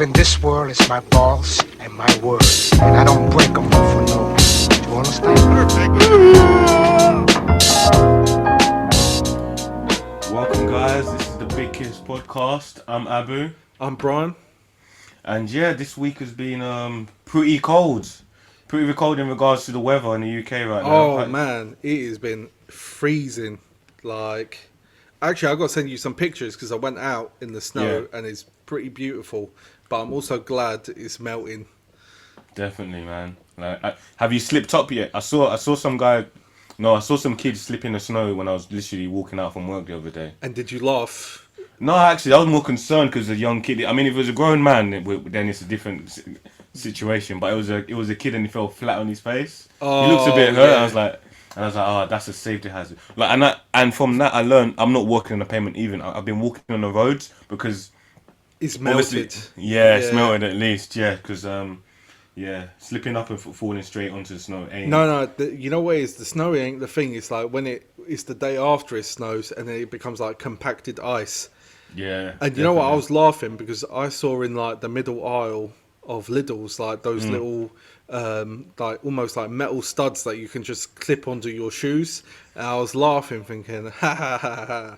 in this world is my balls and my word. And I don't break them for no. Do you understand? Welcome, guys. This is the Big KIZ podcast. I'm Abu. I'm Brian. And yeah, this week has been pretty cold. Pretty cold in regards to the weather in the UK right now. Oh man, it has been freezing. Like, actually, I got to send you some pictures because I went out in the snow and it's pretty beautiful. But I'm also glad it's melting. Definitely, man. Like, have you slipped up yet? I saw some guy. No, I saw some kids slip in the snow when I was literally walking out from work the other day. And did you laugh? No, actually, I was more concerned because a young kid. I mean, if it was a grown man, then it's a different situation. But it was a kid and he fell flat on his face. Oh, He looks a bit hurt. yeah. I was like, oh, that's a safety hazard. Like, and from that, I learned I'm not walking on the pavement even. I've been walking on the roads because It's melted. yeah, it's melted at least. Yeah, because yeah, slipping up and falling straight onto the snow ain't. No, you know what it is? The snow ain't the thing. It's like when it's the day after it snows and then it becomes like compacted ice. Yeah. And you know what? I was laughing because I saw in like the middle aisle of Lidl's like those little like almost like metal studs that you can just clip onto your shoes. And I was laughing, thinking, ha ha ha ha,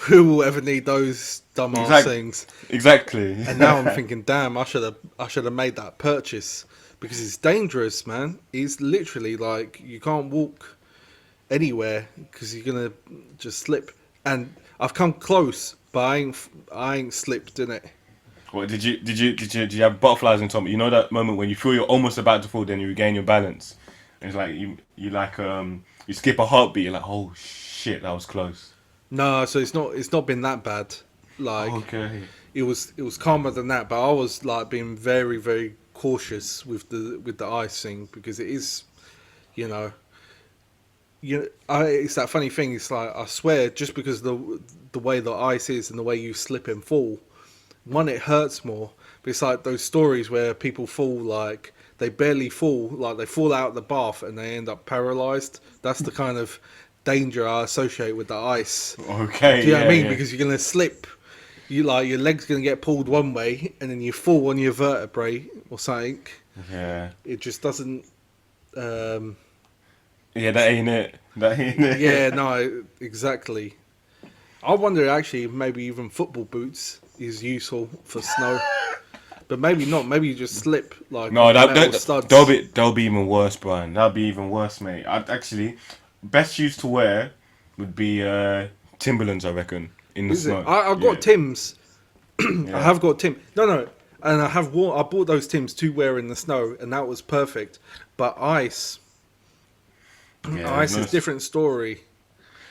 who will ever need those dumbass things? Exactly. And now I'm thinking, damn, I should have made that purchase because it's dangerous, man. It's literally like you can't walk anywhere because you're gonna just slip. And I've come close, but I ain't slipped in it. What did you have butterflies in top? You know that moment when you feel you're almost about to fall, then you regain your balance. And it's like you skip a heartbeat. You're like, oh shit, that was close. No, so it's not been that bad. Like Okay. it was calmer than that, but I was like being very, very cautious with the icing because it is, you know, it's that funny thing. It's like I swear, just because the way the ice is and the way you slip and fall, one, it hurts more. But it's like those stories where people fall like they barely fall, like they fall out of the bath and they end up paralyzed. That's the kind of danger I associate with the ice. Okay. Do you know what I mean? Because you're gonna slip. You like your leg's gonna get pulled one way, and then you fall on your vertebrae or something. Yeah. It just doesn't. Yeah, that ain't it. That ain't it. Yeah, no, exactly. I wonder actually if maybe even football boots is useful for snow, but maybe not. Maybe you just slip like No, studs. they'll be even worse, Brian. That'll be even worse, mate. I'd actually best shoes to wear would be Timberlands, I reckon, in the Is snow. it? I've got Tims. Yeah. I have got Tim. No, and I bought those Tims to wear in the snow, and that was perfect. But ice is a different story.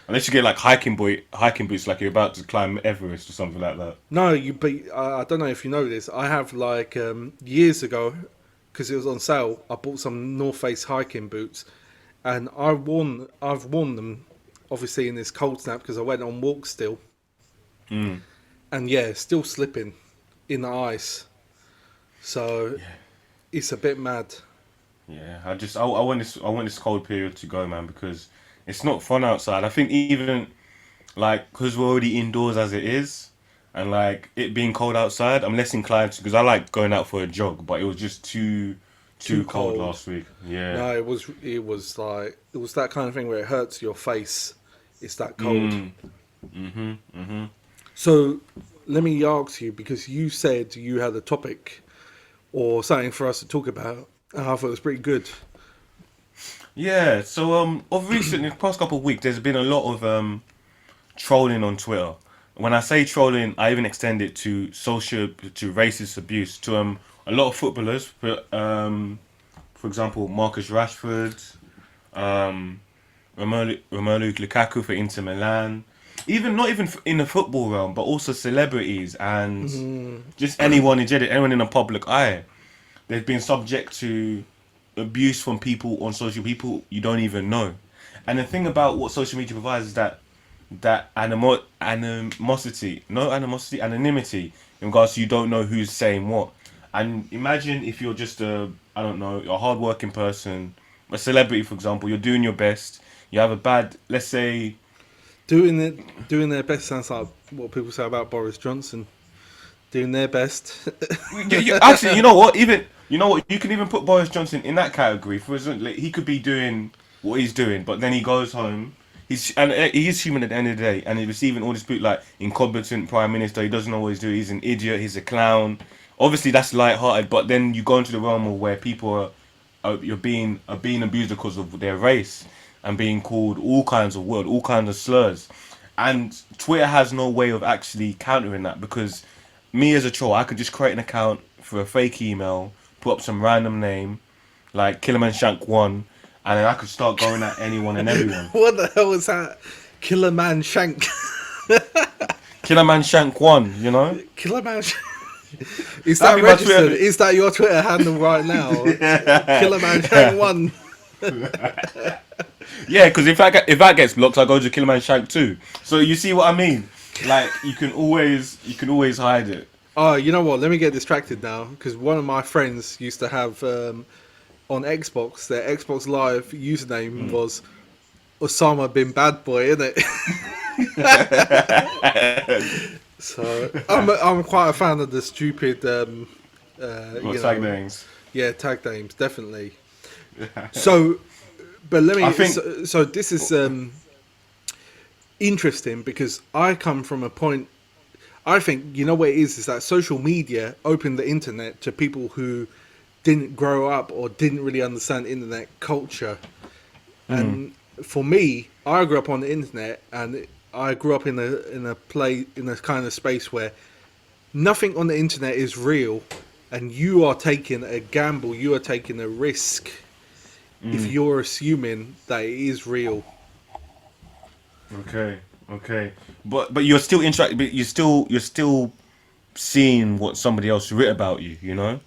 Unless you get like hiking boots, like you're about to climb Everest or something like that. No, I don't know if you know this. I have like years ago, because it was on sale. I bought some North Face hiking boots, and I've worn them, obviously in this cold snap because I went on walks still. And yeah, still slipping in the ice. So it's a bit mad. Yeah, I want this cold period to go, man, because it's not fun outside. I think even like because we're already indoors as it is, and like it being cold outside, I'm less inclined to because I like going out for a jog, but it was just too cold last week. Yeah. No, it was that kind of thing where it hurts your face. It's that cold. So let me ask you, because you said you had a topic or something for us to talk about, and I thought it was pretty good. Yeah, so of recent, in the past couple of weeks, there's been a lot of trolling on Twitter. When I say trolling, I even extend it to racist abuse to a lot of footballers. For example, Marcus Rashford, Romelu Lukaku for Inter Milan. Not even in the football realm, but also celebrities and just anyone in general, anyone in the public eye. They've been subject to abuse from people on people you don't even know. And the thing about what social media provides is that anonymity in regards to you don't know who's saying what. And imagine if you're just a hardworking person, a celebrity, for example, you're doing your best, you have a bad, let's say... Doing their best sounds like what people say about Boris Johnson. doing their best. Actually, you know what? You can even put Boris Johnson in that category. For example, like, he could be doing what he's doing, but then he goes home. He is human at the end of the day, and he's receiving all this boot like incompetent prime minister. He doesn't know what he's doing. He's an idiot. He's a clown. Obviously, that's light-hearted, but then you go into the realm of where people are being abused because of their race and being called all kinds of words, all kinds of slurs, and Twitter has no way of actually countering that because me as a troll, I could just create an account for a fake email, put up some random name like Killerman Shank One, and then I could start going at anyone and everyone. What the hell was that? Killer Man Shank. Killerman Shank One, you know? Killer Man Shank. Is That'd that be my registered? Twitter. Is that your Twitter handle right now? Killer Man Shank 1. Yeah, because if that gets blocked, I go to Killerman Shank 2. So you see what I mean? Like you can always hide it. Oh, you know what? Let me get distracted now because one of my friends used to have on Xbox. Their Xbox Live username was Osama bin Bad Boy, isn't it? So I'm quite a fan of the stupid Tag names. Yeah, tag names definitely. So, but let me. I think- So this is interesting because I come from a point. I think you know what it is that social media opened the internet to people who didn't grow up or didn't really understand internet culture. And for me, I grew up on the internet, and I grew up in a kind of space where nothing on the internet is real, and you are taking a gamble, you are taking a risk if you're assuming that it is real. Okay. But you're still interacting. But you're still seeing what somebody else writ about you. You know.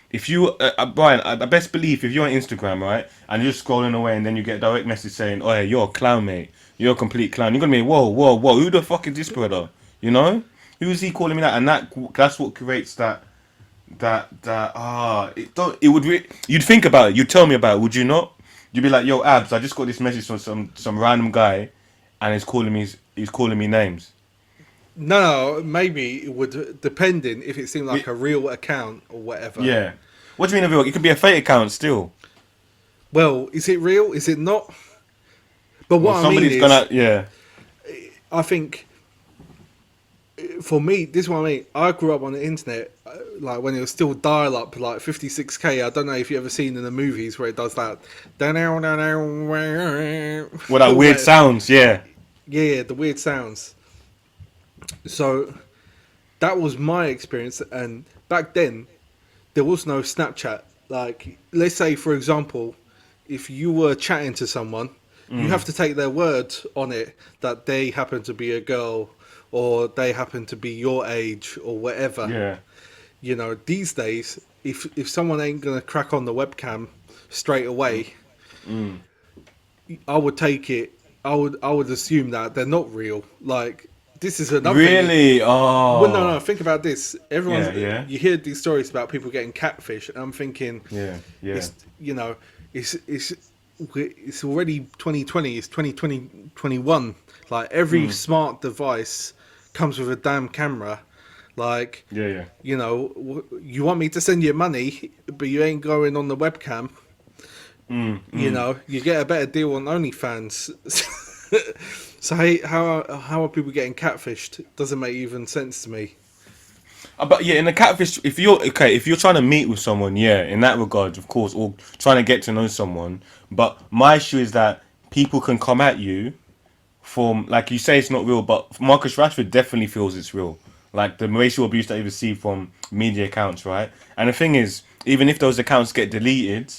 If you, Brian, I best believe if you're on Instagram, right, and you're scrolling away, and then you get a direct message saying, "Oh, yeah, you're a clown, mate. You're a complete clown." You're gonna be, whoa, who the fuck is this brother? You know, who is he calling me that? And that's what creates that. You'd think about it. You'd tell me about it, would you not? You'd be like, "Yo, Abs, I just got this message from some random guy, and he's calling me names." No, maybe it would, depending if it seemed like a real account or whatever. Yeah. What do you mean a real? It could be a fake account still. Well, is it real? Is it not? But what I mean is, yeah. I think for me, this is what I mean. I grew up on the internet, like when it was still dial-up, like 56k. I don't know if you ever seen in the movies where it does that. Well, that weird sounds, yeah. Yeah, the weird sounds. So that was my experience, and back then there was no Snapchat. Like, let's say for example, if you were chatting to someone, you have to take their word on it that they happen to be a girl or they happen to be your age or whatever. Yeah. You know, these days, if someone ain't gonna crack on the webcam straight away, I would take it. I would assume that they're not real. Like, this is another Really? Oh. Well, no. Think about this. Everyone's. Yeah. You hear these stories about people getting catfish, and I'm thinking. Yeah. It's, you know, it's already 2020. It's 2021. Like every smart device comes with a damn camera. Like. Yeah. You know, you want me to send you money, but you ain't going on the webcam. You know, you get a better deal on OnlyFans. So how are people getting catfished? Doesn't make even sense to me. But yeah, in the catfish, if you're trying to meet with someone, yeah, in that regard, of course, or trying to get to know someone. But my issue is that people can come at you from, like you say, it's not real, but Marcus Rashford definitely feels it's real. Like the racial abuse that he received from media accounts, right? And the thing is, even if those accounts get deleted,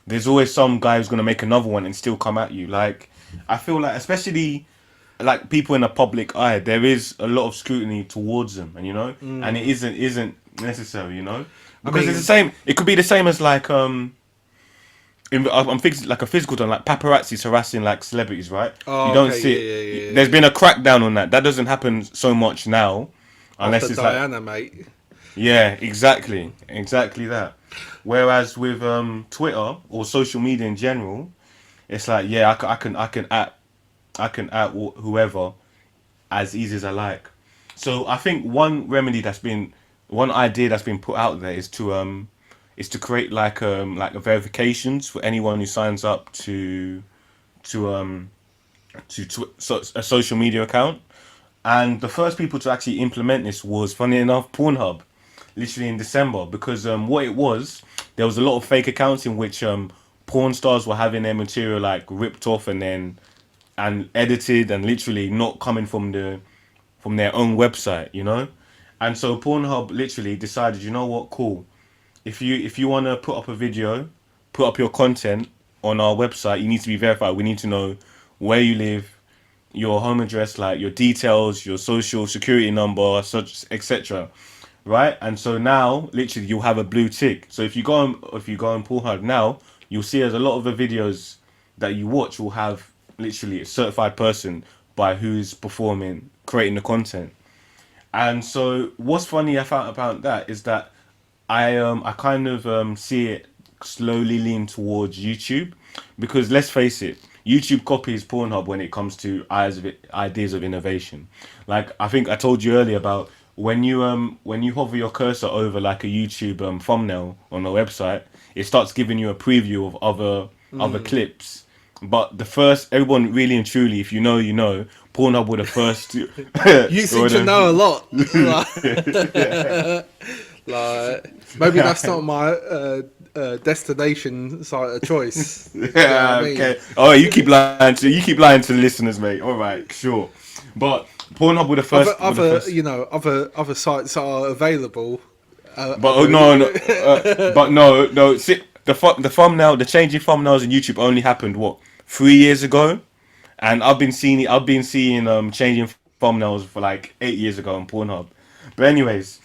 there's always some guy who's gonna make another one and still come at you. Like, I feel like, especially like people in the public eye, there is a lot of scrutiny towards them, and you know, and it isn't necessary, you know, because it's the same. It could be the same as like I'm thinking like a physical term, like paparazzi harassing like celebrities, right? Oh, you don't okay, see it. yeah. There's been a crackdown on that. That doesn't happen so much now, unless After it's Diana, mate. yeah, exactly that. Whereas with Twitter or social media in general, it's like, yeah, I can at whoever as easy as I like. So I think one remedy that's been one idea that's been put out there is to create like a verifications for anyone who signs up to a social media account. And the first people to actually implement this was, funny enough, Pornhub, literally in December, because what it was, there was a lot of fake accounts in which porn stars were having their material like ripped off and edited and literally not coming from their own website, you know. And so Pornhub literally decided, you know what, cool. If you want to put up a video, put up your content on our website, you need to be verified. We need to know where you live, your home address, like your details, your social security number, such etc. Right? And so now, literally, you'll have a blue tick. So if you go on Pornhub now, you'll see as a lot of the videos that you watch will have literally a certified person by who's performing, creating the content. And so what's funny I found about that is that I kind of see it slowly lean towards YouTube, because let's face it, YouTube copies Pornhub when it comes to ideas of innovation. Like I think I told you earlier about when you hover your cursor over like a YouTube thumbnail on a website, it starts giving you a preview of other clips. But the first, everyone really and truly, if you know, you know, Pornhub were the first. You seem to know a lot. Like, maybe that's not my destination site of choice. Yeah, You know what I mean? okay. Oh, you keep lying to the listeners, mate. All right, sure. But Pornhub were the first. Other sites are available. But no. See, the thumbnail, the changing thumbnails in YouTube only happened what 3 years ago, and I've been seeing changing thumbnails for like 8 years ago on Pornhub. But anyways,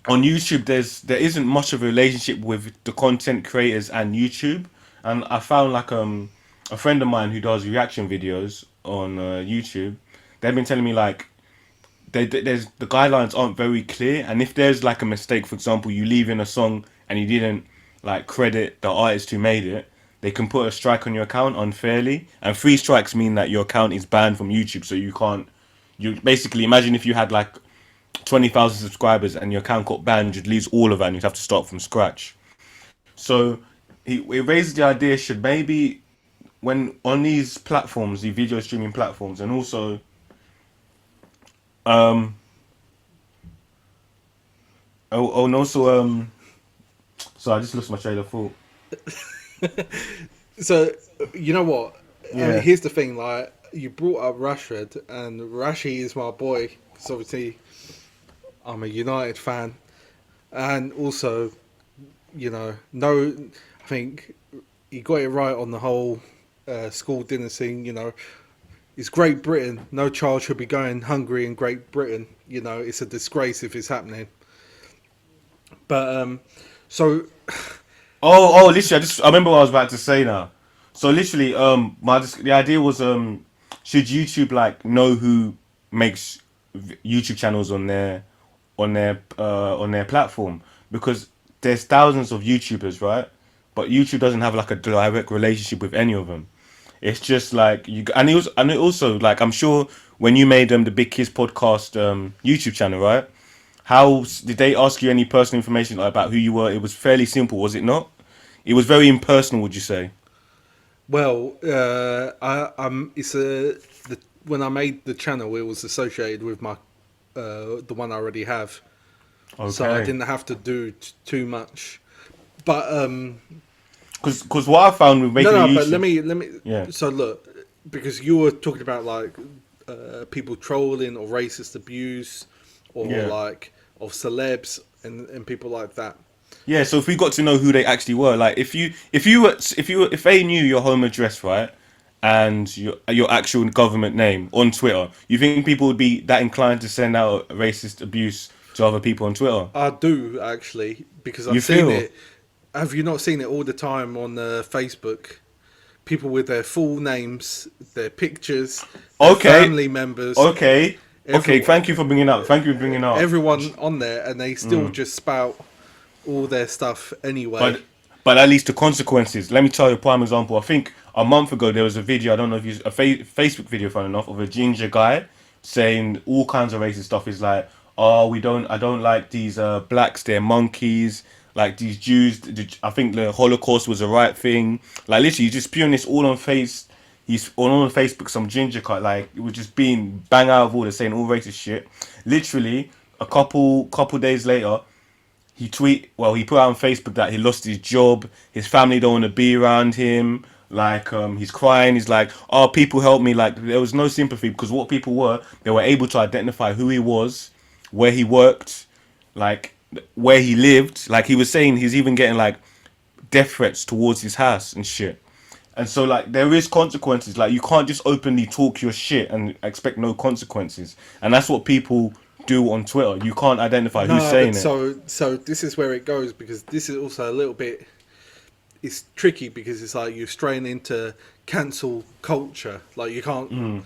on YouTube, there isn't much of a relationship with the content creators and YouTube, and I found like a friend of mine who does reaction videos on YouTube. They've been telling me like there's the guidelines aren't very clear, and if there's like a mistake, for example, you leave in a song and you didn't like credit the artist who made it, they can put a strike on your account unfairly, and 3 strikes mean that your account is banned from YouTube. So you can't. You basically imagine if you had like 20,000 subscribers and your account got banned, you'd lose all of that and you'd have to start from scratch. So it raises the idea, should maybe when on these platforms, the video streaming platforms, and also and also so I just lost my train of thought. So, you know what? Yeah. Here's the thing, like, you brought up Rashford, and Rashi is my boy, because obviously I'm a United fan. And also, I think he got it right on the whole school dinner thing, It's Great Britain. No child should be going hungry in Great Britain. It's a disgrace if it's happening. But, so... Literally, I remember what I was about to say now. So literally, the idea was, should YouTube like know who makes YouTube channels on their platform, because there's thousands of YouTubers, right? But YouTube doesn't have like a direct relationship with any of them. It's just like and it also like, I'm sure when you made the Big KIZ podcast YouTube channel, right? How did they ask you any personal information about who you were? It was fairly simple, was it not? It was very impersonal, would you say? Well, when I made the channel, it was associated with my the one I already have, Okay. so I didn't have to do too much. But because what I found with making but YouTube, let me. Yeah. So look, because you were talking about like people trolling or racist abuse, or like of celebs and people like that. Yeah, so if we got to know who they actually were, like if they knew your home address, right, and your actual government name on Twitter, you think people would be that inclined to send out racist abuse to other people on Twitter? I do, actually, because I've seen it. Have you not seen it all the time on Facebook? People with their full names, their pictures, their family members. Okay. Thank you for bringing up. Everyone on there, and they still just spout all their stuff anyway. But at least the consequences. Let me tell you a prime example. I think a month ago there was a video. I don't know if you Facebook video, fun enough, of a ginger guy saying all kinds of racist stuff. Is like, oh, I don't like these blacks, they're monkeys. Like these Jews, I think the Holocaust was the right thing. Like literally, he's just spewing this all on He's on Facebook, some ginger cut. Like it was just being bang out of order, saying all racist shit. Literally, a couple days later, he put out on Facebook that he lost his job, his family don't want to be around him, like he's crying, he's like, oh, people help me. Like there was no sympathy, because what people were, they were able to identify who he was, where he worked, like where he lived. Like he was saying, he's even getting like death threats towards his house and shit. And so like there is consequences. Like you can't just openly talk your shit and expect no consequences. And that's what people do on Twitter. You can't identify who's saying it. So this is where it goes, because this is also a little bit. It's tricky because it's like you're straying into cancel culture. Like you can't.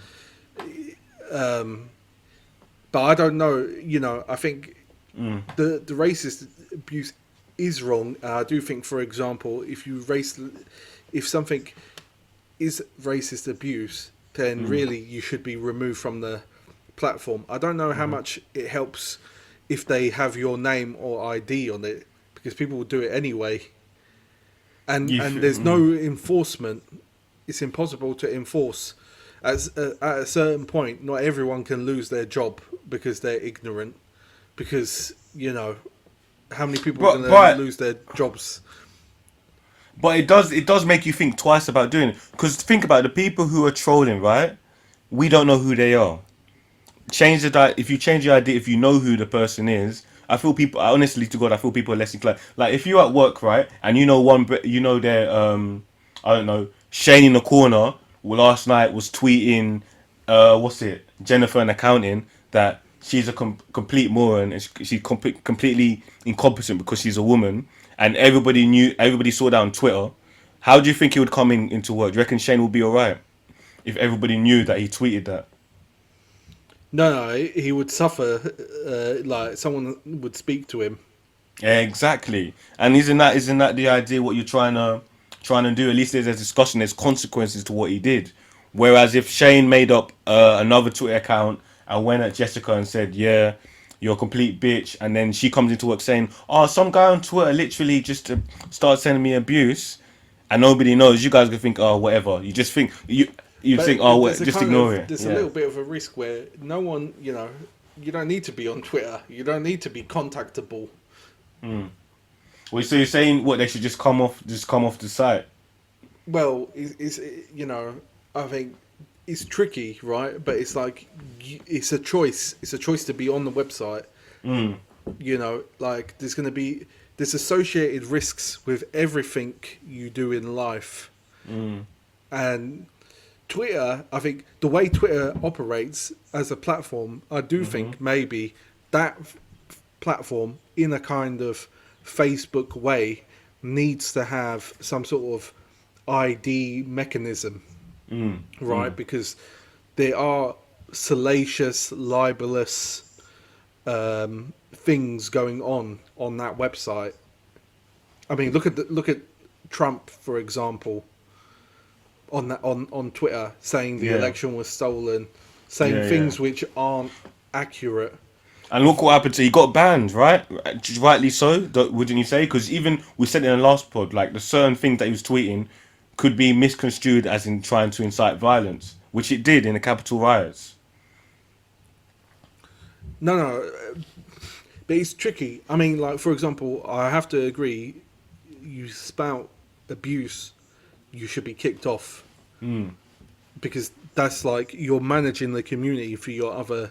But I don't know. You know, I think the racist abuse is wrong. I do think, for example, if something is racist abuse, then really you should be removed from the platform. I don't know how much it helps if they have your name or ID on it, because people will do it anyway. And there's no enforcement. It's impossible to enforce. At a certain point, not everyone can lose their job because they're ignorant. Because, you know, how many people are going to lose their jobs? But it does make you think twice about doing it. Because think about it, the people who are trolling, right? We don't know who they are. If you change your idea, if you know who the person is, honestly to God, I feel people are less inclined. Like if you're at work, right, and you know they're I don't know, Shane in the corner last night was tweeting, Jennifer in accounting, that she's a complete moron and she's completely incompetent because she's a woman, and everybody saw that on Twitter. How do you think he would come into work? Do you reckon Shane would be alright if everybody knew that he tweeted that? No, he would suffer. Like someone would speak to him. Yeah, exactly. And isn't that the idea? What you're trying to do? At least there's a discussion. There's consequences to what he did. Whereas if Shane made up another Twitter account and went at Jessica and said, "Yeah, you're a complete bitch," and then she comes into work saying, "Oh, some guy on Twitter literally just started sending me abuse," and nobody knows, you guys could think, "Oh, whatever." You just think you think, "Oh, just ignore it." There's a little bit of a risk where no one, you know, you don't need to be on Twitter. You don't need to be contactable. Well, so you're saying they should just come off the site? Well, it's you know, I think it's tricky, right? But it's like it's a choice. It's a choice to be on the website. You know, like there's associated risks with everything you do in life, and Twitter. I think the way Twitter operates as a platform, I do think maybe that platform in a kind of Facebook way needs to have some sort of ID mechanism, right? Because there are salacious, libelous things going on that website. I mean, look at Trump, for example, on Twitter, saying the election was stolen, saying things which aren't accurate. And look what happened to he got banned, right? Rightly so, wouldn't you say? Because even we said in the last pod, like the certain things that he was tweeting could be misconstrued as in trying to incite violence, which it did in the Capitol riots. No, but it's tricky. I mean, like, for example, I have to agree, you spout abuse, you should be kicked off. Because that's like you're managing the community for your other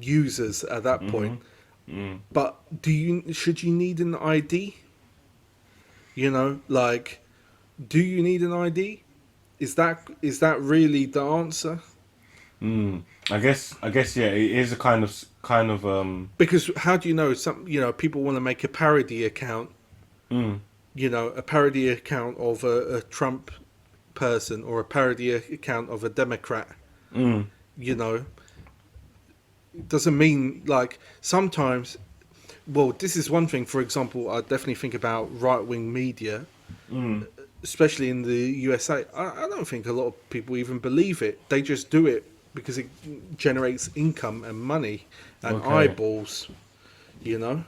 users at that point. But should you need an ID? You know, like, do you need an ID? Is that really the answer? I guess yeah, it is a kind of because how do you know people want to make a parody account, a parody account of a Trump person or a parody account of a Democrat, it doesn't mean, like, sometimes, well, this is one thing. For example, I definitely think about right-wing media, especially in the USA. I don't think a lot of people even believe it. They just do it because it generates income and money and Okay. eyeballs, you know.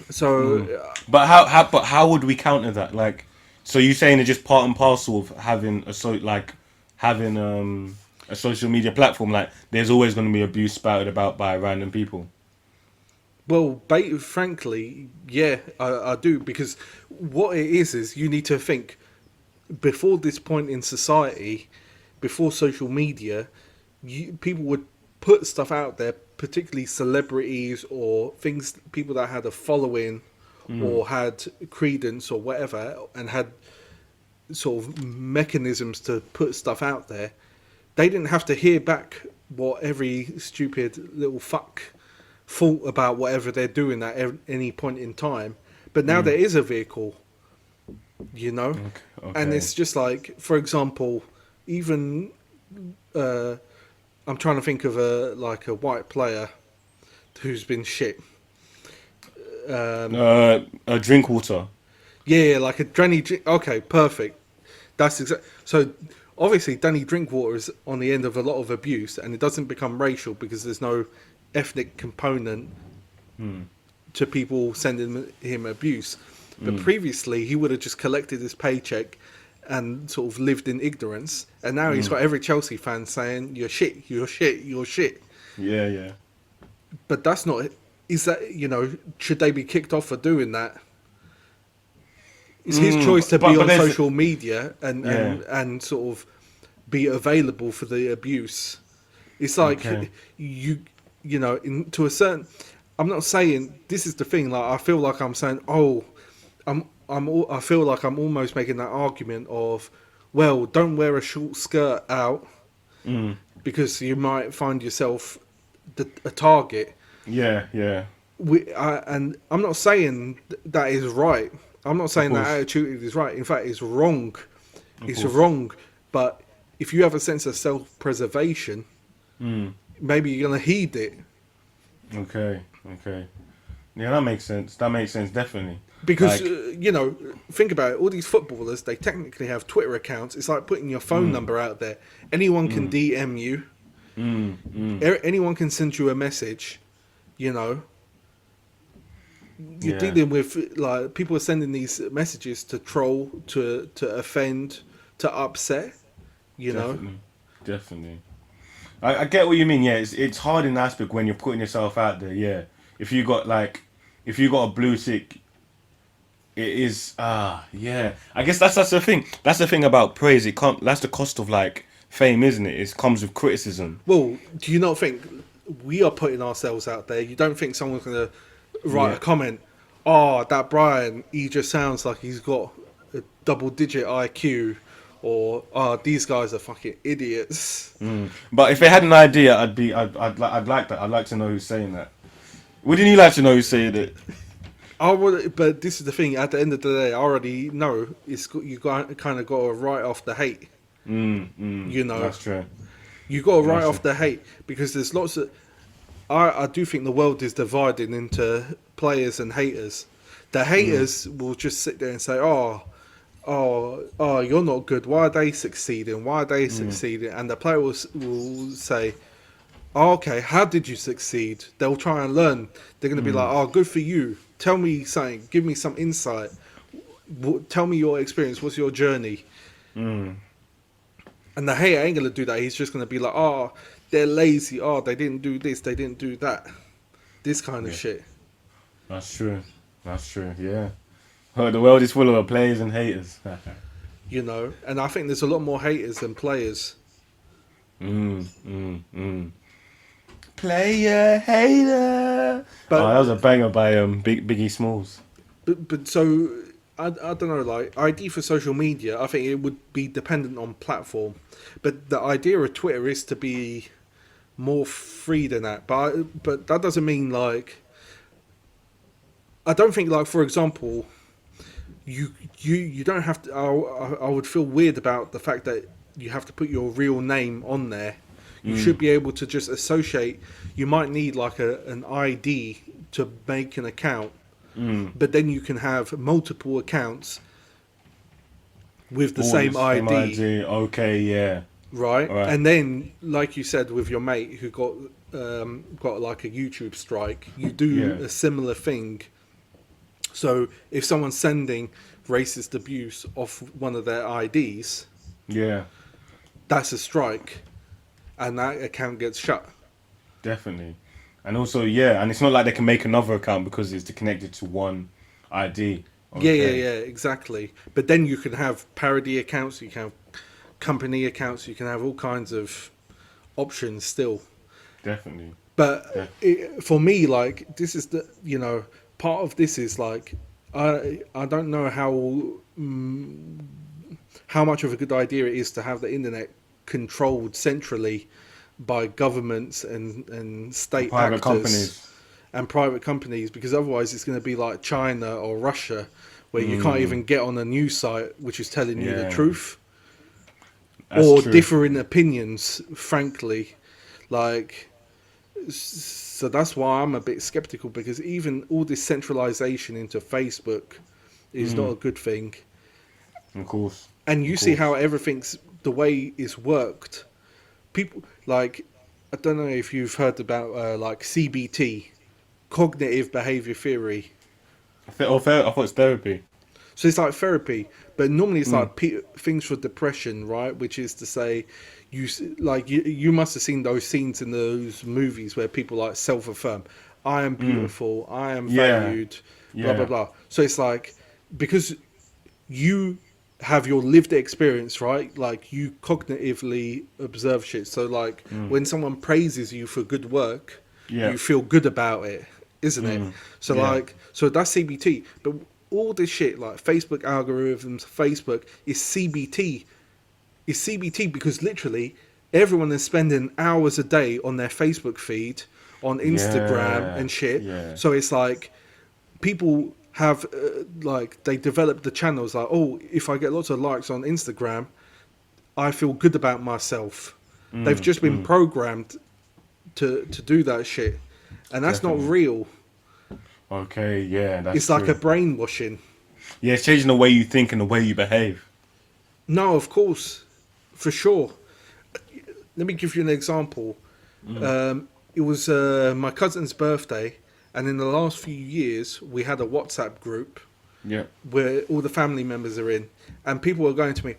So But how would we counter that? Like, so you saying it's just part and parcel of having a social media platform? Like, there's always going to be abuse spouted about by random people. well, frankly, yeah, I do, because what it is you need to think before this point in society, before social media, people would put stuff out there, particularly celebrities or things, people that had a following or had credence or whatever, and had sort of mechanisms to put stuff out there. They didn't have to hear back what every stupid little fuck thought about whatever they're doing at any point in time. But now there is a vehicle, you know, Okay. and it's just like, for example, even I'm trying to think of a white player who's been shit. Drink water. Yeah, like a Danny. Okay, perfect. That's exact. So obviously, Danny Drinkwater is on the end of a lot of abuse, and it doesn't become racial because there's no ethnic component to people sending him abuse. But previously, he would have just collected his paycheck and sort of lived in ignorance. And now he's got every Chelsea fan saying, "You're shit, you're shit, you're shit." Yeah, yeah. But that's not. Is that, you know? Should they be kicked off for doing that? It's his choice to be on social media and sort of be available for the abuse. It's like you know, to a certain. I'm not saying this is the thing. Like, I feel like I'm saying, I feel like I'm almost making that argument of, well, don't wear a short skirt out because you might find yourself a target. Yeah, yeah. And I'm not saying that is right. I'm not saying that attitude is right. In fact, it's wrong. It's wrong. But if you have a sense of self-preservation, maybe you're gonna heed it. Okay. Yeah, that makes sense. Definitely. Because Like, you know, think about it. All these footballers, they technically have Twitter accounts. It's like putting your phone number out there. Anyone can DM you. Anyone can send you a message. You know, you're dealing with, like, people are sending these messages to troll, to offend, to upset. You know, definitely. I get what you mean. Yeah, it's hard in the aspect when you're putting yourself out there. Yeah, if you got a blue tick, it is yeah. I guess that's the thing. That's the thing about praise. It can't. That's the cost of like fame, isn't it? It comes with criticism. Well, do you not think we are putting ourselves out there? You don't think someone's going to write a comment, "Oh, that Brian, he just sounds like he's got a double-digit IQ," or "Oh, these guys are fucking idiots." But if they had an idea, I'd like that. I'd like to know who's saying that. Wouldn't you like to know who's saying it? I would, but this is the thing. At the end of the day, I already know you kind of got to write off the hate. You know, That's true. You got to write off the hate, because there's lots of. I do think the world is divided into players and haters. The haters will just sit there and say, "Oh, you're not good. Why are they succeeding? Why are they succeeding?" And the player will say, "Oh, okay, how did you succeed?" They'll try and learn. They're going to be like, "Oh, good for you. Tell me something. Give me some insight. Tell me your experience. What's your journey?" And the hater ain't going to do that. He's just going to be like, "Oh, they're lazy. Oh, they didn't do this. They didn't do that." This kind of shit. That's true. Yeah. Oh, the world is full of players and haters. You know, and I think there's a lot more haters than players. Player hater. But that was a banger by Biggie Smalls. But so I don't know, like, ID for social media, I think it would be dependent on platform. But the idea of Twitter is to be more free than that. But that doesn't mean, like, I don't think, like, for example, you don't have to. I would feel weird about the fact that you have to put your real name on there. You should be able to just associate. You might need like an ID to make an account, but then you can have multiple accounts with the same ID. Okay, yeah. right? Right. And then, like you said, with your mate who got like a YouTube strike, you do Yeah. a similar thing. So if someone's sending racist abuse off one of their IDs, Yeah, that's a strike, and that account gets shut. definitely. And also, yeah, and it's not like they can make another account because it's connected to one ID. Yeah, yeah, Okay. yeah, exactly. But then you can have parody accounts, you can have company accounts, you can have all kinds of options still. Definitely. But Yeah. for me, like, this is the, part of this is like, I don't know how much of a good idea it is to have the internet controlled centrally by governments and state Private actors companies. and private companies, because otherwise it's going to be like China or Russia, where you Mm. can't even get on a news site which is telling you the Yeah. truth, That's or true. differing opinions, frankly. Like, so that's why I'm a bit skeptical, because even all this centralization into Facebook is not a good thing. Of course. And you Of see course. how everything's the way it's worked. People like, I don't know if you've heard about like CBT, cognitive behavior theory. I thought it's therapy. So it's like therapy, but normally it's Mm. like things for depression, right? Which is to say, you must have seen those scenes in those movies where people like self-affirm, I am beautiful, I am Yeah. valued, blah blah Yeah. blah. So it's like, because you have your lived experience, right? Like, you cognitively observe shit. So like, when someone praises you for good work, Yeah. you feel good about it, isn't it? So Yeah. like, so that's CBT. But all this shit, like Facebook algorithms, Facebook is CBT. It's CBT because literally everyone is spending hours a day on their Facebook feed, on Instagram Yeah. and shit. Yeah. So it's like, people have like, they develop the channels like, oh, if I get lots of likes on Instagram, I feel good about myself. They've just been programmed to do that shit, and that's Definitely. not real. Okay. Yeah. That's It's true. like a brainwashing. Yeah, it's changing the way you think and the way you behave. No, of course, for sure. Let me give you an example. It was my cousin's birthday, and in the last few years, we had a WhatsApp group Yeah. where all the family members are in, and people were going to me.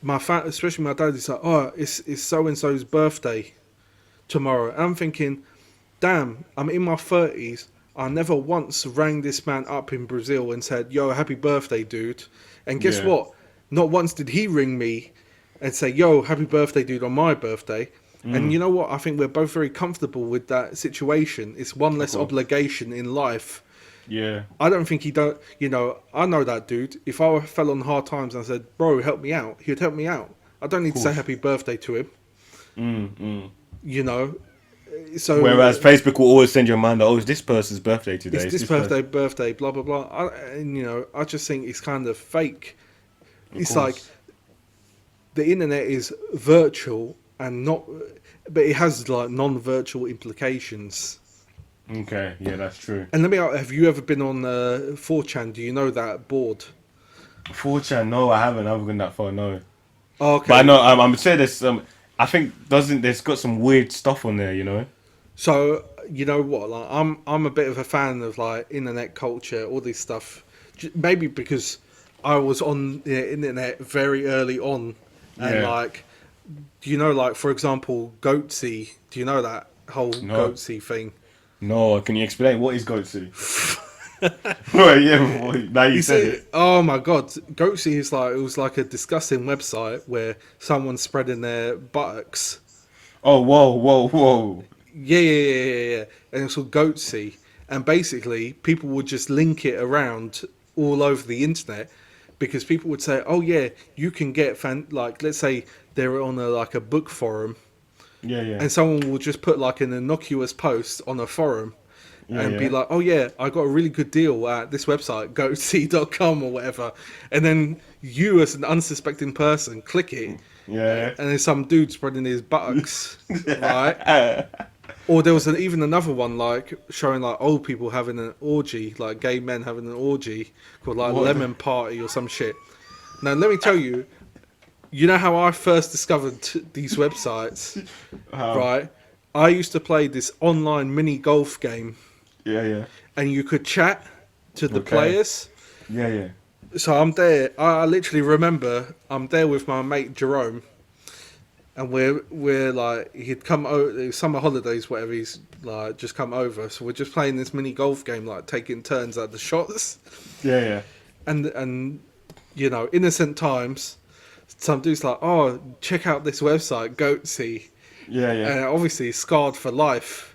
Especially my dad, is like, "Oh, it's so and so's birthday tomorrow." And I'm thinking, "Damn, I'm in my 30s. I never once rang this man up in Brazil and said, 'Yo, happy birthday, dude.'" And guess Yeah. what? Not once did he ring me and say, "Yo, happy birthday, dude," on my birthday. And you know what? I think we're both very comfortable with that situation. It's one less course. obligation in life. Yeah. I don't think he don't. I know that dude. If I fell on hard times and I said, "Bro, help me out," he'd help me out. I don't need to say course. happy birthday to him. You know. So Whereas Facebook will always send you a reminder, oh, it's this person's birthday today. it's this birthday, blah blah blah. I just think it's kind of fake. It's course. like the internet is virtual and not, but it has like non-virtual implications. Okay, yeah, that's true. And let me ask, have you ever been on 4chan? Do you know that board? 4chan, no, I haven't. I haven't gone that far, no. Oh, okay. But I know, I'm saying there's some, I think, there's got some weird stuff on there, you know? So you know what? Like, I'm a bit of a fan of like internet culture, all this stuff. Maybe because I was on the internet very early on, and Yeah. like, do you know, like, for example, Goatsy? Do you know that whole No. Goatsy thing? No, can you explain what is Goatsy? Well, yeah, well, now you said it. Oh my god, Goatsy is like, it was like a disgusting website where someone's spreading their buttocks. Oh, whoa. Yeah. And it's called Goatsy. And basically, people would just link it around all over the internet, because people would say, "Oh yeah, you can get like, let's say they're on like a book forum, Yeah. and someone will just put like an innocuous post on a forum." And be Yeah. like, "Oh yeah, I got a really good deal at this website, goatsy.com or whatever." And then you, as an unsuspecting person, click it, Yeah. and there's some dude spreading his buttocks, right? Or there was even another one, like, showing like old people having an orgy, like gay men having an orgy, called like What? Lemon Party or some shit. Now let me tell you, You know how I first discovered these websites, right? I used to play this online mini golf game, Yeah. and you could chat to the Okay. players. Yeah. So I'm there. I literally remember I'm there with my mate Jerome, and we're like he'd come over summer holidays, whatever. He's like just come over, so we're just playing this mini golf game, like taking turns at the shots, Yeah. and you know, innocent times. Some dude's like, "Oh, check out this website, Goatsy," Yeah. and obviously scarred for life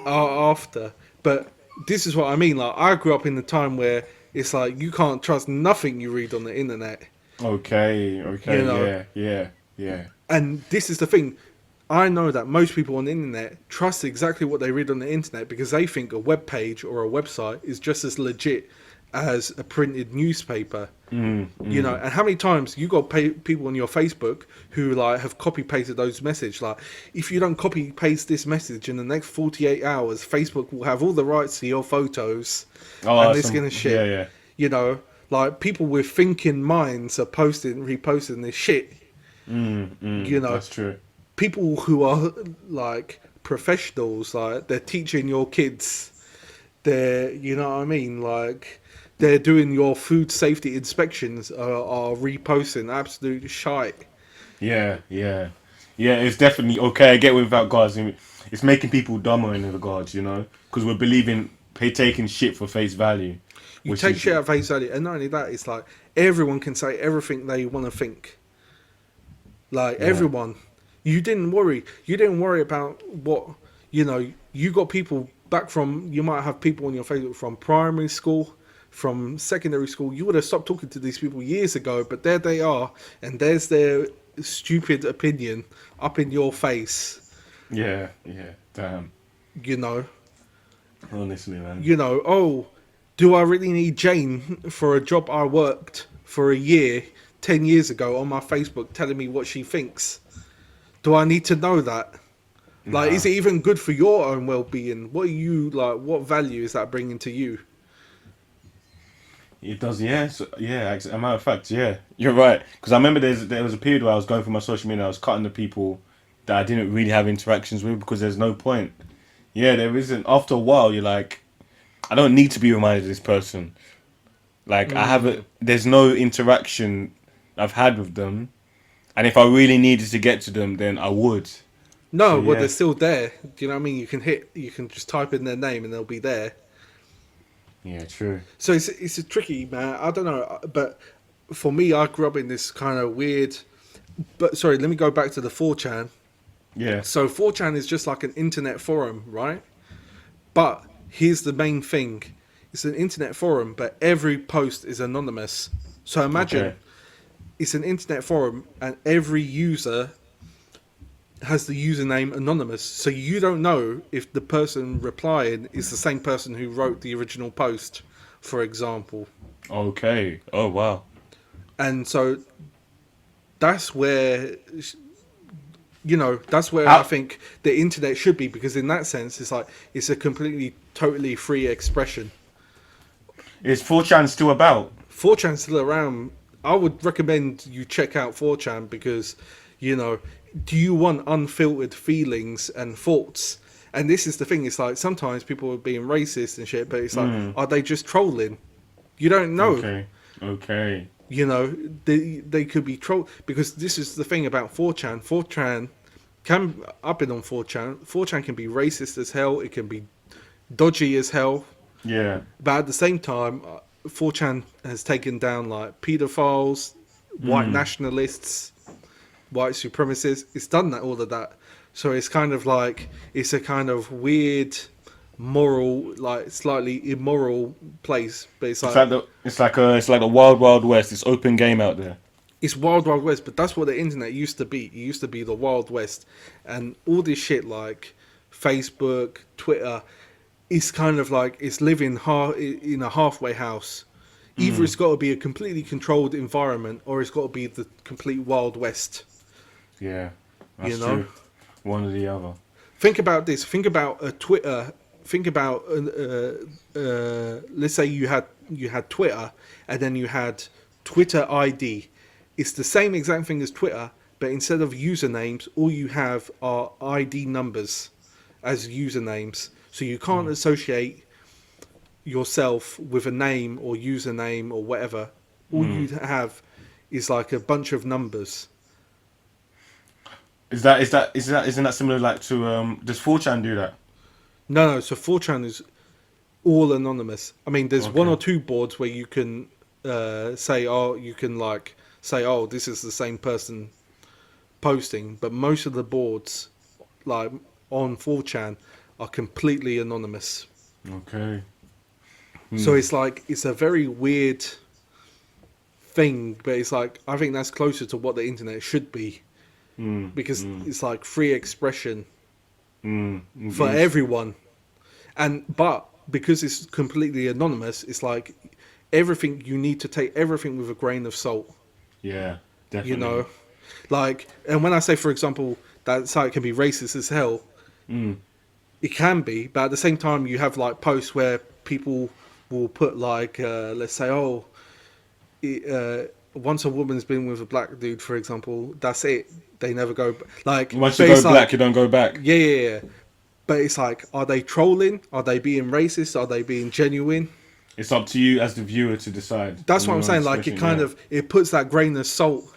after. But this is what I mean. Like, I grew up in the time where it's like you can't trust nothing you read on the internet. Okay. You know. Yeah. And this is the thing. I know that most people on the internet trust exactly what they read on the internet because they think a web page or a website is just as legit as a printed newspaper. You know, and how many times you got people on your Facebook who like have copy pasted those messages? Like, if you don't copy paste this message in the next 48 hours, Facebook will have all the rights to your photos and this kind of shit. Yeah. You know, like people with thinking minds are reposting this shit. You know, That's true. people who are like professionals, like they're teaching your kids, you know what I mean, like they're doing your food safety inspections, are reposting absolute shite. Yeah. It's definitely okay. I get without guards. It's making people dumber in regards, you know, because we're taking shit for face value. You take shit at face value, and not only that, it's like everyone can say everything they want to think. Like everyone, you didn't worry about what, you know. You got people back from. You might have people on your Facebook from primary school, from secondary school. You would have stopped talking to these people years ago, but there they are, and there's their stupid opinion up in your face. Yeah. Damn. You know. Honestly, man. You know. Oh, do I really need Jane for a job I worked for a year 10 years ago on my Facebook telling me what she thinks? Do I need to know that? Like, is it even good for your own well-being? What are you like? What value is that bringing to you? It does, yeah. So, yeah, as a matter of fact, yeah. You're right. Because I remember there was a period where I was going through my social media, I was cutting the people that I didn't really have interactions with because there's no point. Yeah, there isn't. After a while, you're like, I don't need to be reminded of this person. Like, there's no interaction I've had with them. And if I really needed to get to them, then I would. No, So, well, yeah. they're still there. Do you know what I mean? You can just type in their name and they'll be there. Yeah, true. So it's a tricky, man. I don't know, but for me, I grew up in this kind of weird. But sorry, let me go back to the 4chan. Yeah. So 4chan is just like an internet forum, right? But here's the main thing: it's an internet forum, but every post is anonymous. So imagine it's an internet forum, and every user has the username anonymous, so you don't know if the person replying is the same person who wrote the original post, for example. Okay. Oh, wow. And so that's where, you know, that's where I think the internet should be, because in that sense, it's like it's a completely, totally free expression. Is 4chan still about? 4chan's still around. I would recommend you check out 4chan because, you know, do you want unfiltered feelings and thoughts? And this is the thing, it's like sometimes people are being racist and shit, but it's like, are they just trolling? You don't know. Okay. You know, they could be trolled, because this is the thing about 4chan. 4chan I've been on 4chan. 4chan can be racist as hell. It can be dodgy as hell. Yeah. But at the same time, 4chan has taken down like pedophiles, white nationalists, white supremacists. It's done all of that. So it's kind of like, it's a kind of weird, moral, like slightly immoral place. But it's like It's like the wild, wild west. It's open game out there. it's wild, wild west. But that's what the internet used to be. It used to be the wild west, and all this shit like Facebook, Twitter, it's kind of like it's living in a halfway house. Either it's got to be a completely controlled environment, or it's got to be the complete wild west. Yeah, that's You know? true. One or the other. Think about this. Think about a Twitter. Think about let's say you had Twitter, and then you had Twitter ID, it's the same exact thing as Twitter, but instead of usernames, all you have are ID numbers as usernames. So you can't associate yourself with a name or username or whatever. All you have is like a bunch of numbers. Isn't that similar like to does 4chan do that? No, so 4chan is all anonymous. I mean, there's one Okay. or two boards where you can say, oh, you can like say, oh, this is the same person posting, but most of the boards, like on 4chan, are completely anonymous. Okay. So it's like it's a very weird thing, but it's like I think that's closer to what the internet should be because it's like free expression for everyone, but because it's completely anonymous, it's like everything you need to take everything with a grain of salt. Yeah, definitely. You know, like, and when I say, for example, that site can be racist as hell, it can be, but at the same time, you have like posts where people will put like, let's say, oh, once a woman's been with a black dude, for example, that's it. They never go like. Once but you go it's black, like, you don't go back. yeah. But it's like, are they trolling? Are they being racist? Are they being genuine? It's up to you as the viewer to decide. That's on what I'm your saying. own Like, it discretion, kind yeah. of it puts that grain of salt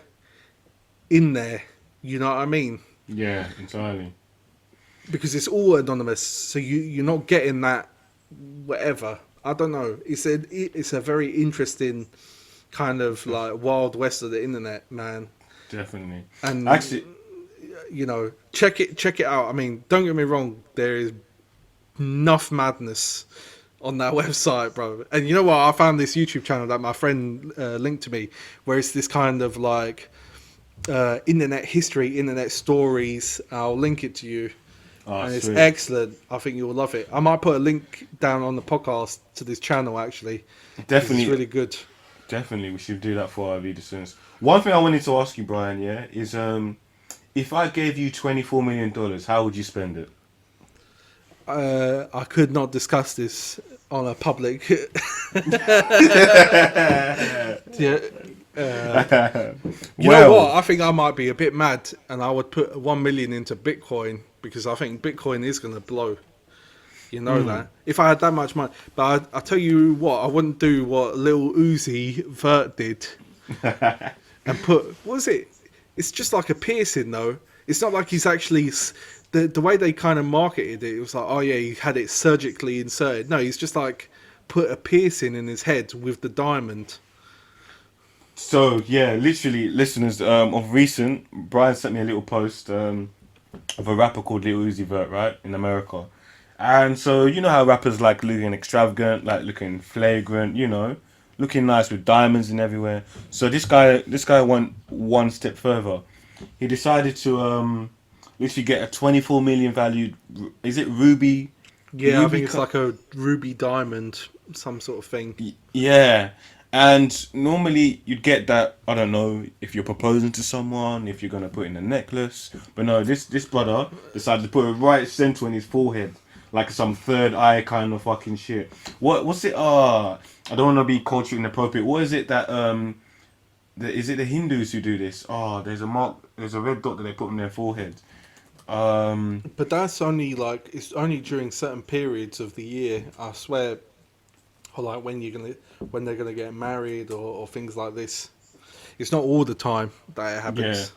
in there. You know what I mean? Yeah, entirely. Because it's all anonymous, so you're not getting that whatever. I don't know. It's a very interesting kind of like wild west of the internet, man. Definitely. And Actually, you know, check it out. I mean, don't get me wrong, there is enough madness on that website, bro. And you know what? I found this YouTube channel that my friend linked to me, where it's this kind of like internet history, internet stories. I'll link it to you. And it's sweet. excellent. I think you'll love it. I might put a link down on the podcast to this channel, actually. 'Cause Definitely. It's really good. Definitely, we should do that for our videos. One thing I wanted to ask you, Brian, yeah, is if I gave you $24 million, how would you spend it? I could not discuss this on a public. Yeah. You know what? I think I might be a bit mad, and I would put 1 million into Bitcoin because I think Bitcoin is going to blow. You know that. If I had that much money, but I tell you what, I wouldn't do what Lil Uzi Vert did and put. What was it? It's just like a piercing, though. It's not like he's actually the way they kind of marketed it. It was like, oh yeah, he had it surgically inserted. No, he's just like put a piercing in his head with the diamond. So yeah, literally, listeners, of recent, Brian sent me a little post of a rapper called Lil Uzi Vert, right, in America. And so you know how rappers like looking extravagant, like looking flagrant, you know, looking nice with diamonds and everywhere. So this guy went one step further. He decided to literally get a 24 million valued. Is it ruby? Yeah, I Ruby think it's like a ruby diamond, some sort of thing. Yeah. And normally you'd get that, I don't know, if you're proposing to someone, if you're going to put in a necklace. But no, this brother decided to put it right center on his forehead. Like some third eye kind of fucking shit. What's it? I don't want to be culturally inappropriate. What is it that, is it the Hindus who do this? There's a mark, there's a red dot that they put on their forehead. But that's only like, it's only during certain periods of the year, I swear. Or like when when they're gonna get married or things like this. It's not all the time that it happens.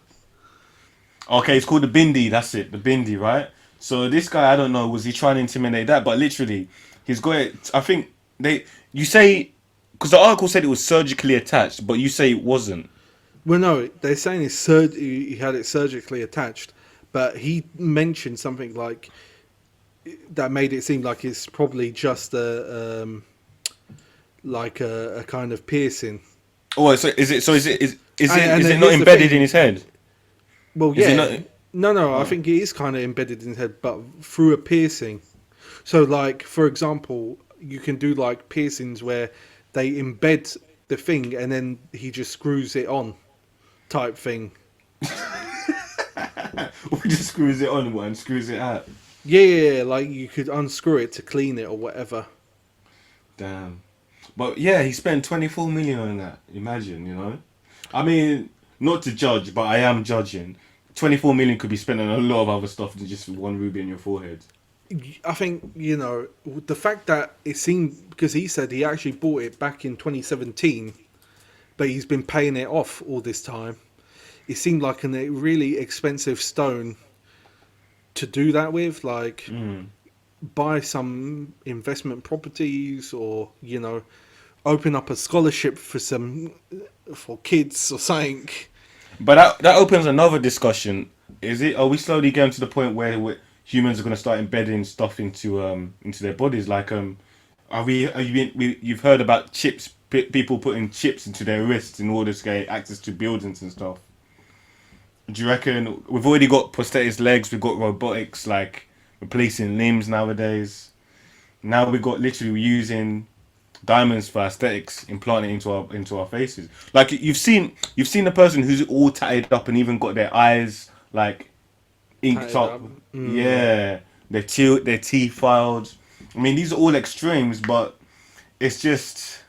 Yeah. Okay, it's called the bindi. That's it, the bindi, right? So this guy, I don't know, was he trying to intimidate that? But literally, he's got it. I think you say, because the article said it was surgically attached, but you say it wasn't. Well, no, they're saying he had it surgically attached, but he mentioned something like that made it seem like it's probably just a kind of piercing. Oh, so is it? So is it And not here's the embedded thing. in his head? Well, Is it yeah. not- No, I think it is kind of embedded in his head, but through a piercing. So, like, for example, you can do like piercings where they embed the thing and then he just screws it on, type thing. Or he just screws it on and screws it out. Yeah, like you could unscrew it to clean it or whatever. Damn. But yeah, he spent 24 million on that. Imagine, you know. I mean, not to judge, but I am judging. 24 million could be spent on a lot of other stuff than just one ruby in your forehead. I think, the fact that it seemed, because he said he actually bought it back in 2017, but he's been paying it off all this time. It seemed like a really expensive stone to do that with, like buy some investment properties, or open up a scholarship for kids or something. But that opens another discussion. Are we slowly getting to the point where humans are going to start embedding stuff into their bodies? Like, you've heard about chips, people putting chips into their wrists in order to get access to buildings and stuff. Do you reckon we've already got prosthetic legs? We've got robotics like replacing limbs nowadays. Now we've got literally using diamonds for aesthetics, implanting into our faces. Like you've seen a person who's all tatted up and even got their eyes like inked up. Yeah, their teeth filed. I mean, these are all extremes, but it's just,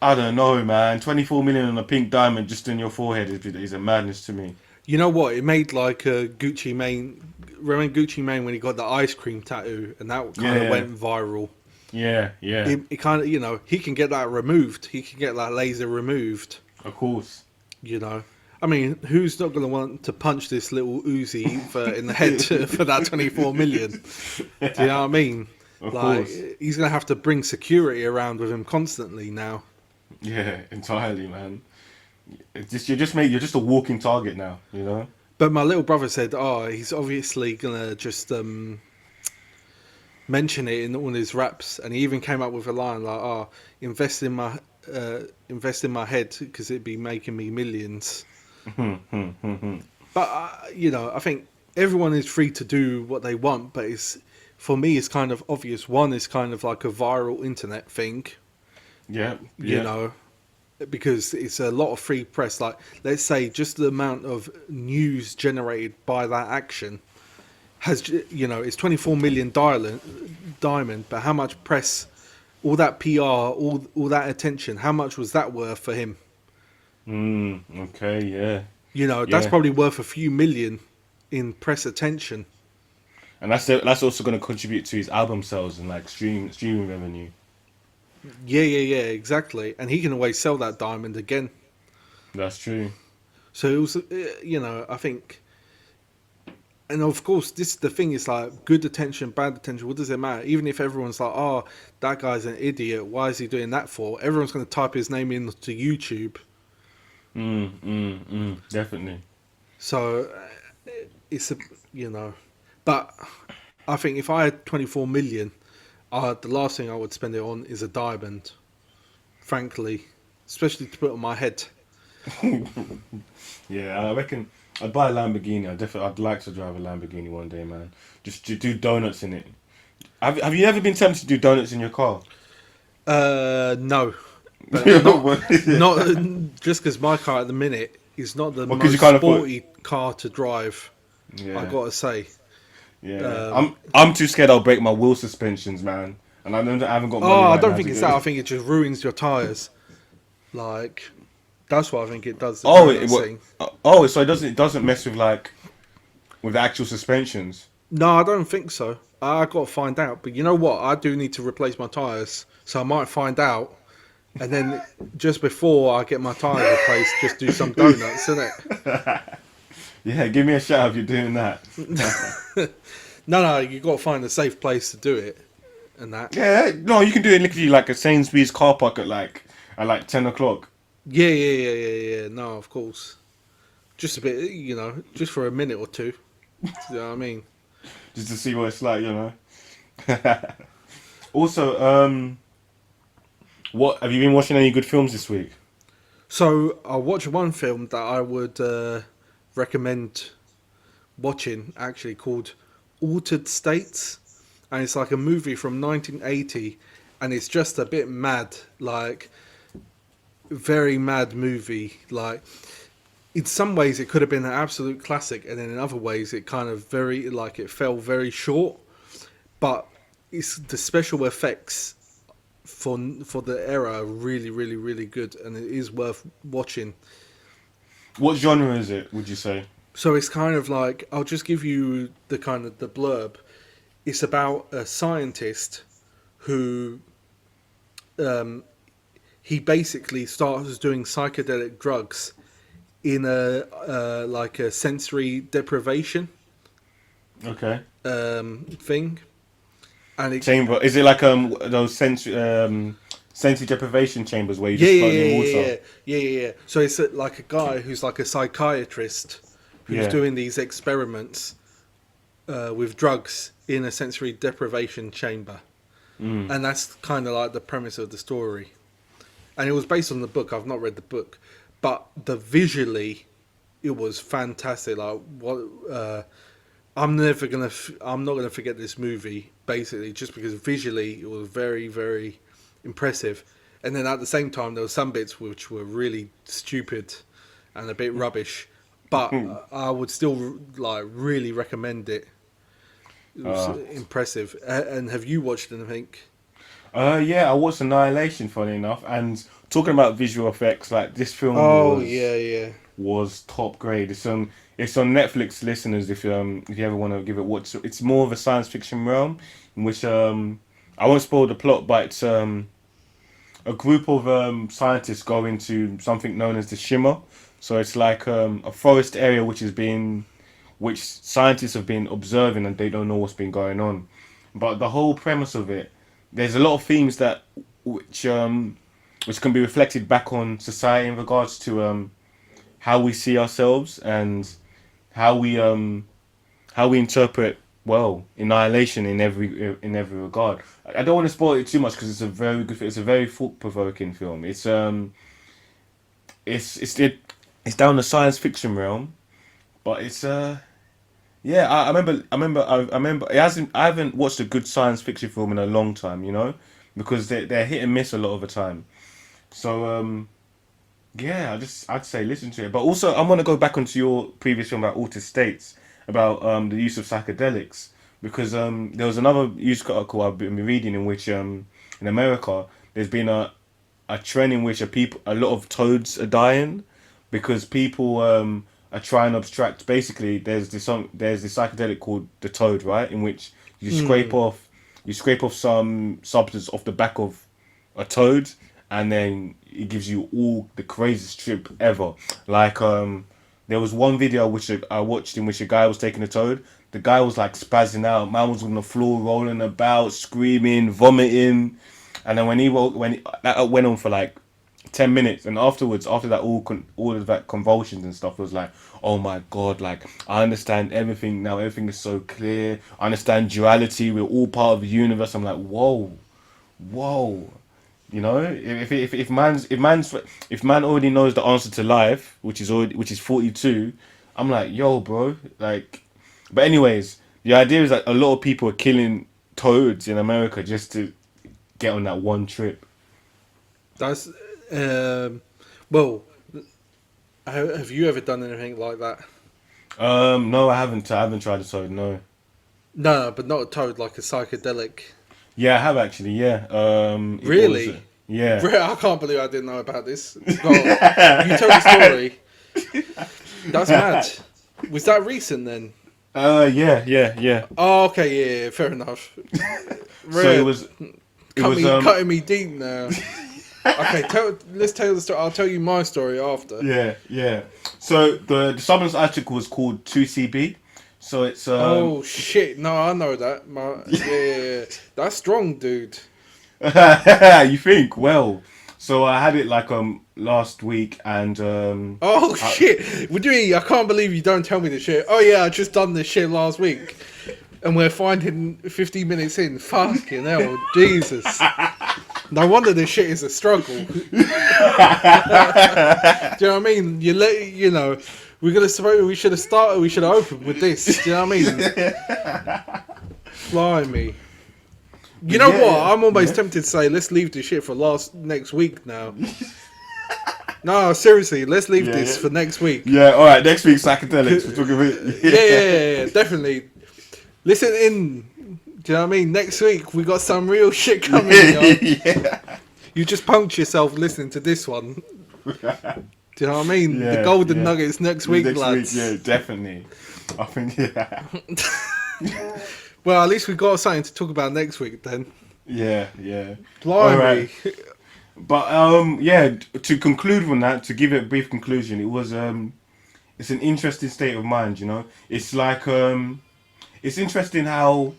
I don't know, man. 24 million on a pink diamond just in your forehead is a madness to me. You know what? It made like a Gucci Mane. Remember Gucci Mane when he got the ice cream tattoo, and that kind of went viral. Yeah. It kind of, he can get that removed. He can get that laser removed. Of course. I mean, who's not going to want to punch this little Uzi in the head for that 24 million? Do you know what I mean? Of course. He's going to have to bring security around with him constantly now. Yeah, entirely, man. You're just a walking target now, But my little brother said, he's obviously going to just mention it in all his raps, and he even came up with a line like, invest in my head because it'd be making me millions. But I think everyone is free to do what they want, but for me it's kind of obvious. One is kind of like a viral internet thing. Yeah. Because it's a lot of free press. Like, let's say just the amount of news generated by that action has, it's 24 million diamond, but how much press, all that PR, all that attention, how much was that worth for him? Okay, yeah. That's probably worth a few million in press attention. And that's also going to contribute to his album sales and like streaming revenue. Yeah, exactly. And he can always sell that diamond again. That's true. So it was, I think, and of course, the thing is like good attention, bad attention. What does it matter? Even if everyone's like, that guy's an idiot. Why is he doing that for? Everyone's going to type his name into YouTube. Definitely. So it's but I think if I had 24 million, the last thing I would spend it on is a diamond, frankly, especially to put on my head. Yeah, I reckon I'd buy a Lamborghini. I'd like to drive a Lamborghini one day, man. Just to do donuts in it. Have you ever been tempted to do donuts in your car? No. But not just because my car at the minute is not the most sporty car to drive. Yeah. I gotta say. Yeah, I'm too scared I'll break my wheel suspensions, man. And I haven't got money. I don't think it's that. I think it just ruins your tires. Like, that's what I think it does. So it doesn't mess with with the actual suspensions. No, I don't think so. I got to find out. But you know what? I do need to replace my tires, so I might find out. And then just before I get my tires replaced, just do some donuts, innit? Yeah, give me a shout if you're doing that. No, you got to find a safe place to do it, and that. Yeah, no, you can do it literally like a Sainsbury's car park at 10 o'clock. Yeah. No, of course. Just a bit, just for a minute or two. You know what I mean? Just to see what it's like, Also, what have you been watching? Any good films this week? So I watched one film that I would recommend watching, actually, called Altered States, and it's like a movie from 1980, and it's just a bit mad, like very mad movie. Like, in some ways it could have been an absolute classic, and then in other ways it kind of it fell very short, but it's the special effects for the era are really, really, really good, and it is worth watching. What genre is it? Would you say? So it's kind of like, I'll just give you the kind of the blurb. It's about a scientist who he basically starts doing psychedelic drugs in a like a sensory deprivation Okay. thing, and it, Chamber. Is it like those sensory deprivation chambers where you yeah, just yeah, float in yeah, water? yeah. So it's like a guy who's like a psychiatrist who's Yeah. doing these experiments with drugs in a sensory deprivation chamber, and that's kind of like the premise of the story. And it was based on the book. I've not read the book, but the visually, it was fantastic. Like what I'm not gonna forget this movie. Basically, just because visually it was very, very impressive. And then at the same time, there were some bits which were really stupid and a bit rubbish. But I would still like really recommend it. It was impressive. And have you watched anything? Yeah, I watched Annihilation, funny enough, and talking about visual effects, like this film Oh yeah. was top grade. It's on Netflix, listeners. If you ever want to give it a watch, it's more of a science fiction realm in which I won't spoil the plot, but it's a group of scientists go into something known as the Shimmer. So it's like a forest area which scientists have been observing and they don't know what's been going on. But the whole premise of it, there's a lot of themes that which can be reflected back on society in regards to how we see ourselves and how we interpret annihilation in every regard. I don't want to spoil it too much because it's a very good. It's a very thought provoking film. It's down the science fiction realm, but it's yeah. I remember. I haven't watched a good science fiction film in a long time. You know, because they're hit and miss a lot of the time. So yeah, I'd say listen to it. But also, I'm gonna go back onto your previous film about altered states, about the use of psychedelics, because there was another news article I've been reading in which in America there's been a trend in which a lot of toads are dying because people are trying to abstract. Basically, there's this psychedelic called the toad, right, in which you scrape off some substance off the back of a toad, and then it gives you all the craziest trip ever. Like there was one video which I watched in which a guy was taking a toad. The guy was like spazzing out. Man was on the floor rolling about, screaming, vomiting, and then that went on for like 10 minutes, and afterwards, after that, all of that convulsions and stuff was like, oh my god, like I understand everything now. Everything is so clear. I understand duality. We're all part of the universe. I'm like, whoa. You know, if man already knows the answer to life, which is 42, I'm like, yo, bro, like. But anyways, the idea is that a lot of people are killing toads in America just to get on that one trip. That's well. Have you ever done anything like that? No, I haven't tried a toad. No. No, but not a toad, like a psychedelic. Yeah, I have actually. Yeah. Really? Yeah. I can't believe I didn't know about this. Well, you tell the story. That's mad. Was that recent then? Yeah. Oh, okay, yeah, fair enough. So it was cutting me deep now. Okay, let's tell the story. I'll tell you my story after. Yeah. So the substance article was called 2CB. So it's oh shit! No, I know that. Yeah, that's strong, dude. You think? Well, so I had it like last week, and shit! What do you mean? I can't believe you don't tell me this shit. Oh yeah, I just done this shit last week, and we're finding 15 minutes in. Fucking hell, Jesus! No wonder this shit is a struggle. Do you know what I mean? We should have started. We should have opened with this. Do you know what I mean? Blimey. You know what? I'm almost tempted to say let's leave this shit for next week now. No, seriously, let's leave this for next week. Yeah, all right. Next week, psychedelics. We're talking about yeah, definitely. Listen in. Do you know what I mean? Next week we got some real shit coming. Yeah. You just punked yourself listening to this one. Do Do you know what I mean? The Yeah, golden yeah. nuggets next week, lads. Yeah, definitely. I think yeah. Well, at least we got something to talk about next week then. Yeah, yeah. Blimey. Alright. But yeah, to conclude on that, to give it a brief conclusion, it was it's an interesting state of mind, you know. It's like it's interesting how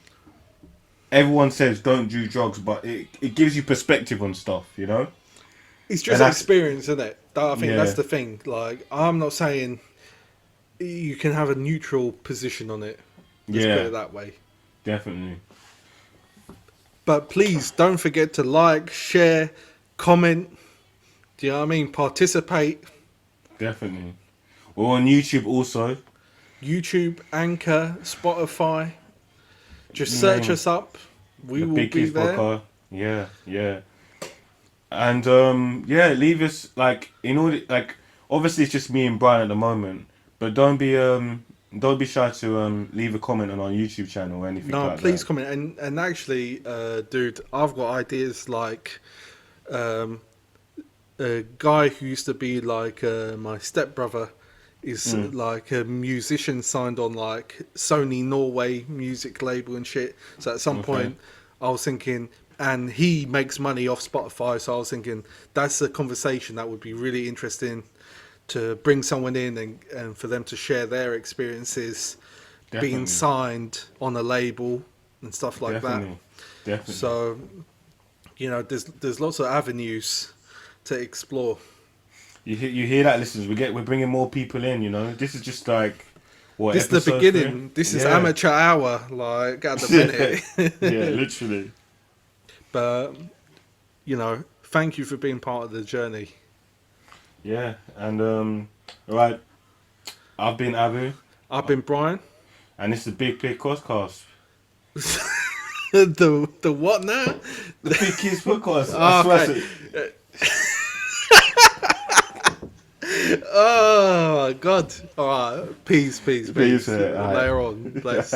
everyone says don't do drugs, but it gives you perspective on stuff, you know. It's And just that's- experience, isn't it? I think Yeah. that's the thing. Like, I'm not saying you can have a neutral position on it. Let's Yeah. put it that way. Definitely. But please don't forget to like, share, comment. Do you know what I mean? Participate. Definitely. We're on YouTube also. YouTube, Anchor, Spotify. Just You search name us up. We The will Big be Kids there. podcast. Yeah, yeah. And yeah, leave us like in order like obviously it's just me and Brian at the moment, but don't be shy to leave a comment on our YouTube channel or anything No, like please that. comment. And actually, dude, I've got ideas like a guy who used to be like my stepbrother is like a musician signed on like Sony Norway music label and shit. So at some Okay. point, I was thinking, and he makes money off Spotify. So I was thinking that's a conversation that would be really interesting to bring someone in and for them to share their experiences Definitely. being signed on a label and stuff like Definitely. that. So, you know, there's lots of avenues to explore. You hear that, listeners? We're bringing more people in. You know, this is just like what This is the episode beginning. 3? This is Yeah. amateur hour, like at the minute. Yeah, literally. But you know, thank you for being part of the journey. Yeah, and right, I've been Abu, I've been Brian. and it's the Big Pig Podcast. The what now? The Big Kids Podcast. Oh, I swear. okay. Oh my god! All right, peace. Peace, alright. Later on, bless.